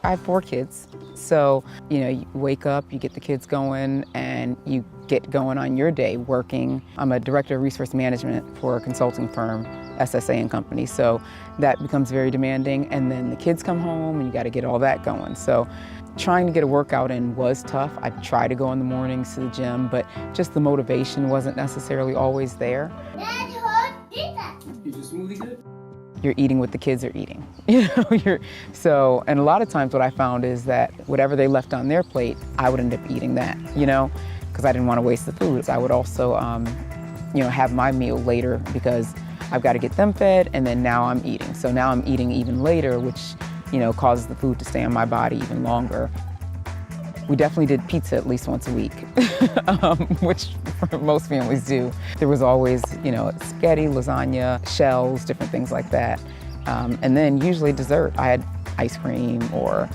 I have 4 kids. So, you wake up, you get the kids going, and you get going on your day working. I'm a director of resource management for a consulting firm, SSA and Company. So that becomes very demanding. And then the kids come home and you got to get all that going. So trying to get a workout in was tough. I try to go in the mornings to the gym, but just the motivation wasn't necessarily always there. Is your smoothie good? You're eating what the kids are eating. And a lot of times what I found is that whatever they left on their plate, I would end up eating that, because I didn't want to waste the food. I would also, have my meal later because I've got to get them fed, and then now I'm eating. So now I'm eating even later, which, causes the food to stay on my body even longer. We definitely did pizza at least once a week, which most families do. There was always, spaghetti, lasagna, shells, different things like that. And then usually dessert. I had ice cream or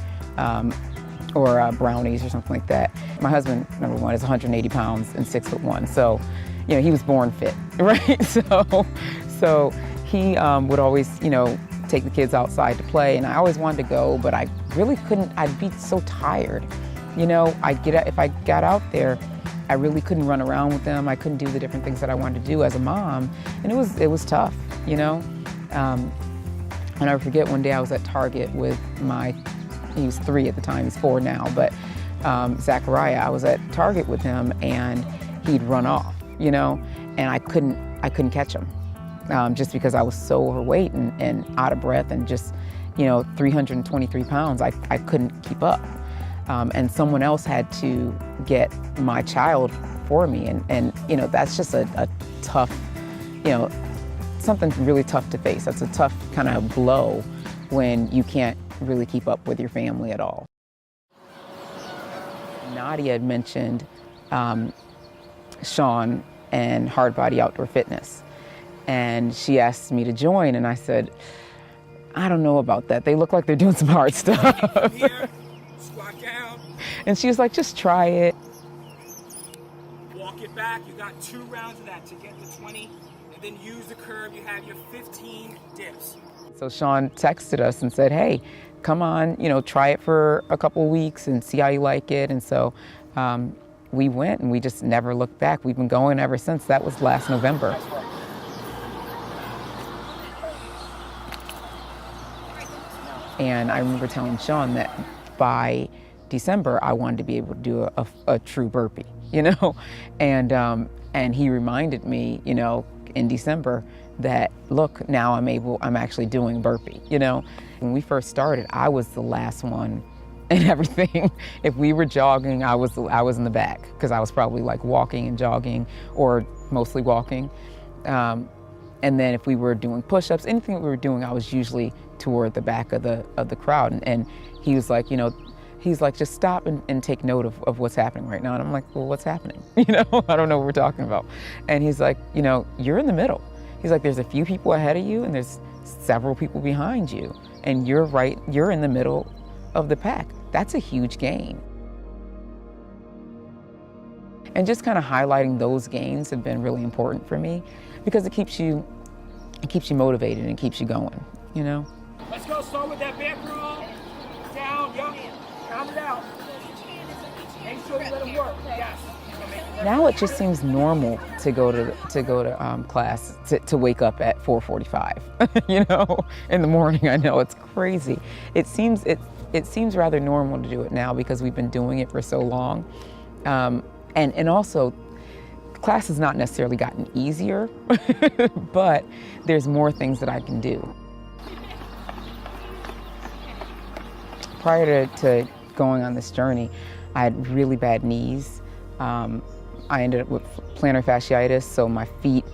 brownies or something like that. My husband, number one, is 180 pounds and 6'1". So, he was born fit, right? So he would always, take the kids outside to play, and I always wanted to go, but I really couldn't. I'd be so tired. If I got out there, I really couldn't run around with them. I couldn't do the different things that I wanted to do as a mom, and it was tough, And I forget one day I was at Target with he was 3 at the time, he's 4 now, but Zachariah, I was at Target with him and he'd run off, and I couldn't catch him just because I was so overweight and out of breath and just, 323 pounds, I couldn't keep up. And someone else had to get my child for me. And that's just a tough, something really tough to face. That's a tough kind of blow when you can't really keep up with your family at all. Nadia had mentioned Shawn and Hardbody Outdoor Fitness. And she asked me to join, and I said, I don't know about that. They look like they're doing some hard stuff. Here, squat down. And she was like, just try it. Walk it back. You got 2 rounds of that to get to 20. And then use the curve. You have your 15 dips. So Shawn texted us and said, hey, come on, try it for a couple of weeks and see how you like it. And so we went, and we just never looked back. We've been going ever since. That was last November. And I remember telling Shawn that by December, I wanted to be able to do a true burpee, And he reminded me, in December that, look, now I'm actually doing burpee, When we first started, I was the last one and everything. If we were jogging, I was in the back because I was probably like walking and jogging, or mostly walking. And then if we were doing push-ups, anything that we were doing, I was usually toward the back of the crowd. And he was like, he's like, just stop and take note of what's happening right now. And I'm like, well, what's happening? I don't know what we're talking about. And he's like, you're in the middle. He's like, there's a few people ahead of you and there's several people behind you. And you're in the middle of the pack. That's a huge gain. And just kind of highlighting those gains have been really important for me because it keeps you motivated and keeps you going, Let's go. Start with that back roll. Down. Yup. Count it out. Make sure you let it work. Yes. Now it just seems normal to go to class, to wake up at 4:45, in the morning. I know it's crazy. It seems rather normal to do it now because we've been doing it for so long. And also, class has not necessarily gotten easier, but there's more things that I can do. Prior to going on this journey, I had really bad knees. I ended up with plantar fasciitis, so my feet,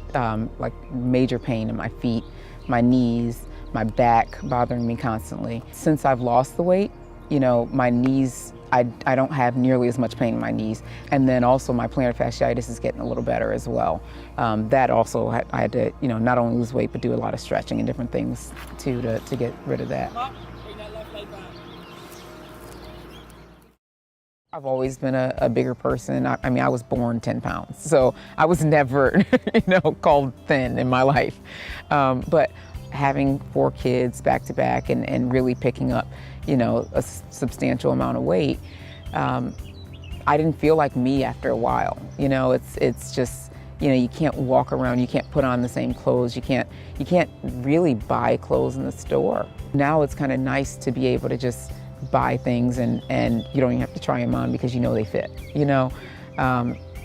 like major pain in my feet, my knees, my back bothering me constantly. Since I've lost the weight, my knees, I don't have nearly as much pain in my knees. And then also my plantar fasciitis is getting a little better as well. That also, I had to, not only lose weight, but do a lot of stretching and different things too to get rid of that. I've always been a bigger person. I mean, I was born 10 pounds, so I was never, called thin in my life. But having 4 kids back to back and really picking up, you know, a substantial amount of weight, I didn't feel like me after a while. You know, it's just, you know, you can't walk around, you can't put on the same clothes, you can't really buy clothes in the store. Now it's kind of nice to be able to just buy things and you don't even have to try them on because you know they fit, you know.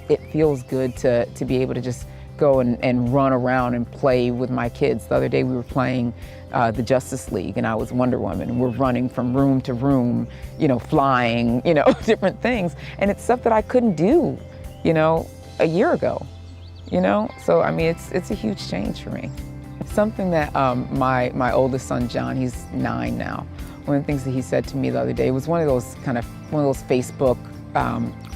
It feels good to be able to just go and run around and play with my kids. The other day we were playing the Justice League and I was Wonder Woman, and we're running from room to room, you know, flying, you know, different things. And it's stuff that I couldn't do, you know, a year ago, you know? So, I mean, it's a huge change for me. Something that my oldest son, John, he's 9 now. One of the things that he said to me the other day was one of those Facebook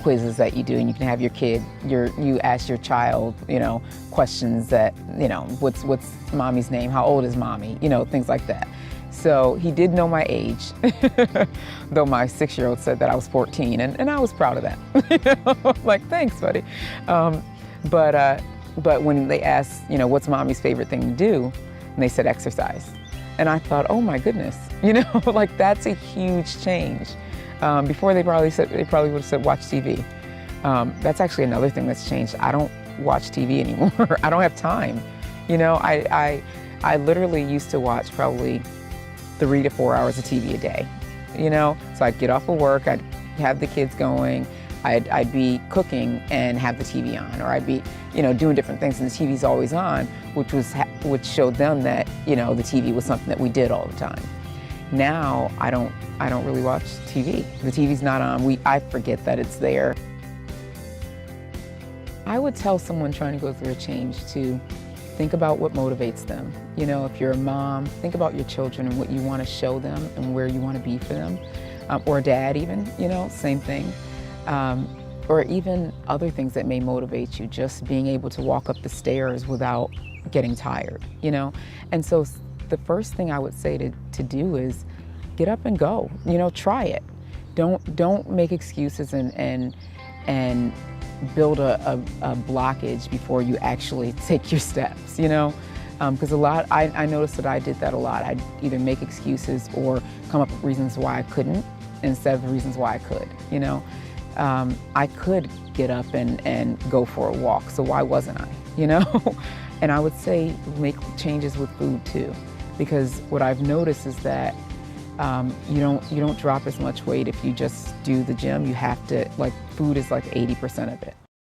quizzes that you do, and you can have your kid, you ask your child, you know, questions that, you know, what's mommy's name, how old is mommy, you know, things like that. So he did know my age, though my 6-year-old said that I was 14, and I was proud of that. You know? Like, thanks, buddy. But when they asked, you know, what's mommy's favorite thing to do, and they said exercise. And I thought, oh my goodness, you know, like that's a huge change. Before they probably would have said watch TV. That's actually another thing that's changed. I don't watch TV anymore. I don't have time. You know, I literally used to watch probably 3 to 4 hours of TV a day. You know, so I'd get off of work, I'd have the kids going, I'd be cooking and have the TV on, or I'd be, you know, doing different things and the TV's always on, which showed them that, you know, the TV was something that we did all the time. Now I don't really watch TV. The TV's not on. I forget that it's there. I would tell someone trying to go through a change to think about what motivates them. You know, if you're a mom, think about your children and what you want to show them and where you want to be for them. Or a dad even, you know, same thing. Or even other things that may motivate you, just being able to walk up the stairs without getting tired, you know? And so the first thing I would say to do is get up and go, you know, try it. Don't make excuses and build a blockage before you actually take your steps, you know? Because I noticed that I did that a lot. I'd either make excuses or come up with reasons why I couldn't instead of the reasons why I could, you know? I could get up and go for a walk, so why wasn't I, you know? And I would say make changes with food too, because what I've noticed is that you don't drop as much weight if you just do the gym. You have to, like, food is like 80% of it.